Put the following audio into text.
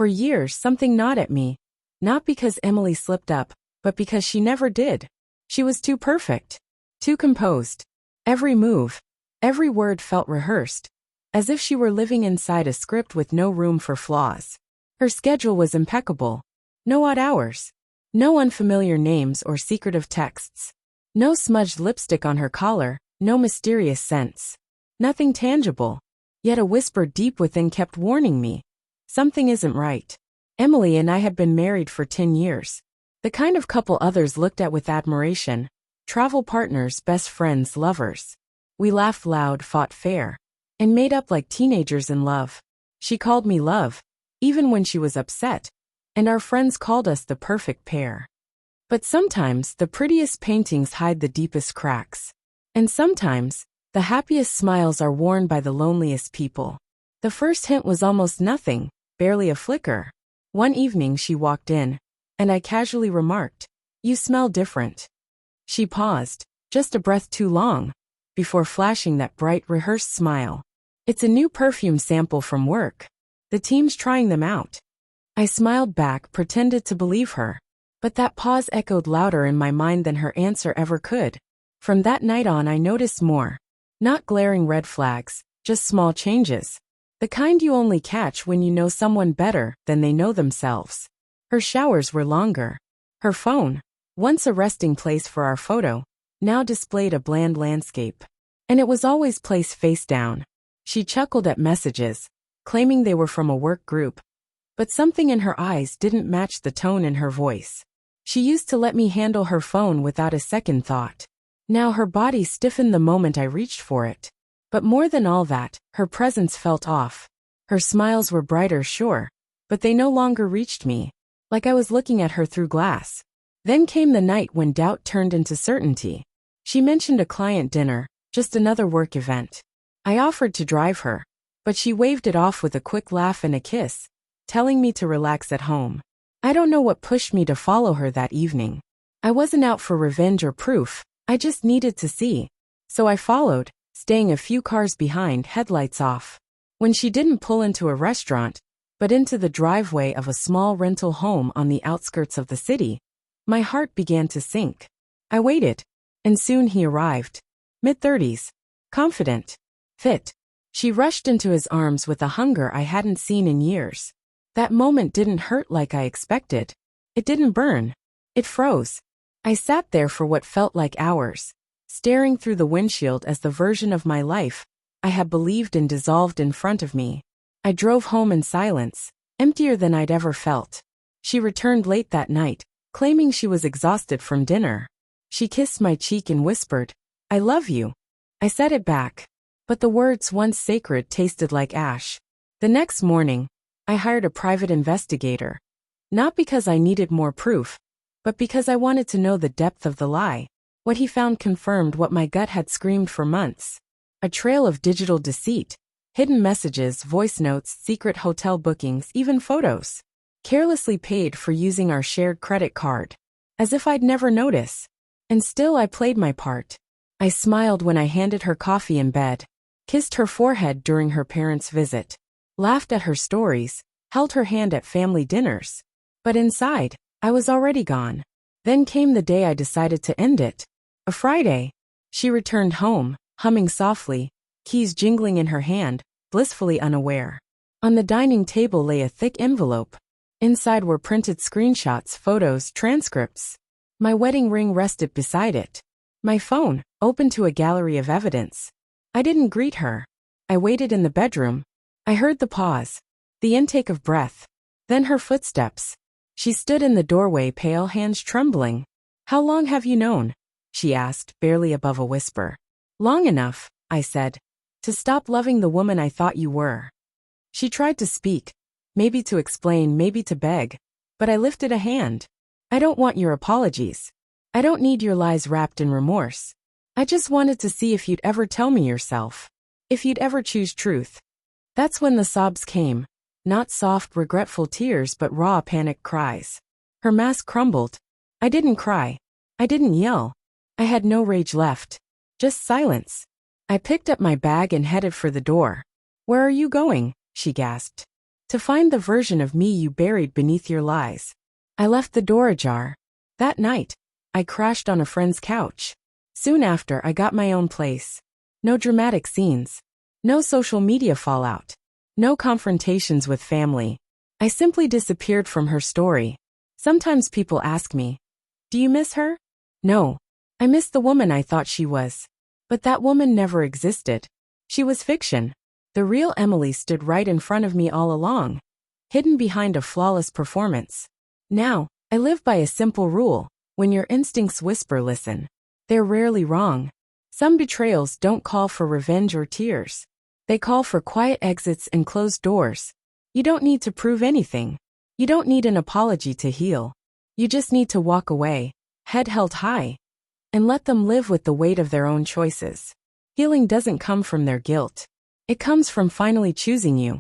For years something gnawed at me. Not because Emily slipped up, but because she never did. She was too perfect. Too composed. Every move, every word felt rehearsed, as if she were living inside a script with no room for flaws. Her schedule was impeccable. No odd hours. No unfamiliar names or secretive texts. No smudged lipstick on her collar, no mysterious scents. Nothing tangible. Yet a whisper deep within kept warning me. Something isn't right. Emily and I had been married for 10 years. The kind of couple others looked at with admiration. Travel partners, best friends, lovers. We laughed loud, fought fair, and made up like teenagers in love. She called me love, even when she was upset, and our friends called us the perfect pair. But sometimes the prettiest paintings hide the deepest cracks. And sometimes the happiest smiles are worn by the loneliest people. The first hint was almost nothing, barely a flicker. One evening she walked in, and I casually remarked, "You smell different." She paused, just a breath too long, before flashing that bright, rehearsed smile. "It's a new perfume sample from work. The team's trying them out." I smiled back, pretended to believe her. But that pause echoed louder in my mind than her answer ever could. From that night on I noticed more. Not glaring red flags, just small changes. The kind you only catch when you know someone better than they know themselves. Her showers were longer. Her phone, once a resting place for our photo, now displayed a bland landscape. And it was always placed face down. She chuckled at messages, claiming they were from a work group. But something in her eyes didn't match the tone in her voice. She used to let me handle her phone without a second thought. Now her body stiffened the moment I reached for it. But more than all that, her presence felt off. Her smiles were brighter, sure, but they no longer reached me, like I was looking at her through glass. Then came the night when doubt turned into certainty. She mentioned a client dinner, just another work event. I offered to drive her, but she waved it off with a quick laugh and a kiss, telling me to relax at home. I don't know what pushed me to follow her that evening. I wasn't out for revenge or proof, I just needed to see. So I followed, staying a few cars behind, headlights off. When she didn't pull into a restaurant, but into the driveway of a small rental home on the outskirts of the city, my heart began to sink. I waited, and soon he arrived. Mid-30s. Confident. Fit. She rushed into his arms with a hunger I hadn't seen in years. That moment didn't hurt like I expected. It didn't burn. It froze. I sat there for what felt like hours, staring through the windshield as the version of my life I had believed in dissolved in front of me. I drove home in silence, emptier than I'd ever felt. She returned late that night, claiming she was exhausted from dinner. She kissed my cheek and whispered, "I love you." I said it back, but the words once sacred tasted like ash. The next morning, I hired a private investigator. Not because I needed more proof, but because I wanted to know the depth of the lie. What he found confirmed what my gut had screamed for months. A trail of digital deceit, hidden messages, voice notes, secret hotel bookings, even photos. Carelessly paid for using our shared credit card. As if I'd never notice. And still I played my part. I smiled when I handed her coffee in bed, kissed her forehead during her parents' visit, laughed at her stories, held her hand at family dinners. But inside, I was already gone. Then came the day I decided to end it. A Friday. She returned home, humming softly, keys jingling in her hand, blissfully unaware. On the dining table lay a thick envelope. Inside were printed screenshots, photos, transcripts. My wedding ring rested beside it. My phone, open to a gallery of evidence. I didn't greet her. I waited in the bedroom. I heard the pause, the intake of breath, then her footsteps. She stood in the doorway, pale, hands trembling. "How long have you known?" she asked, barely above a whisper. "Long enough," I said, "to stop loving the woman I thought you were." She tried to speak, maybe to explain, maybe to beg, but I lifted a hand. "I don't want your apologies. I don't need your lies wrapped in remorse. I just wanted to see if you'd ever tell me yourself. If you'd ever choose truth." That's when the sobs came. Not soft, regretful tears, but raw, panicked cries. Her mask crumbled. I didn't cry. I didn't yell. I had no rage left. Just silence. I picked up my bag and headed for the door. "Where are you going?" she gasped. To find the version of me you buried beneath your lies. I left the door ajar. That night, I crashed on a friend's couch. Soon after, I got my own place. No dramatic scenes. No social media fallout. No confrontations with family. I simply disappeared from her story. Sometimes people ask me, do you miss her? No. I miss the woman I thought she was. But that woman never existed. She was fiction. The real Emily stood right in front of me all along, hidden behind a flawless performance. Now, I live by a simple rule. When your instincts whisper, listen. They're rarely wrong. Some betrayals don't call for revenge or tears. They call for quiet exits and closed doors. You don't need to prove anything. You don't need an apology to heal. You just need to walk away, head held high, and let them live with the weight of their own choices. Healing doesn't come from their guilt. It comes from finally choosing you.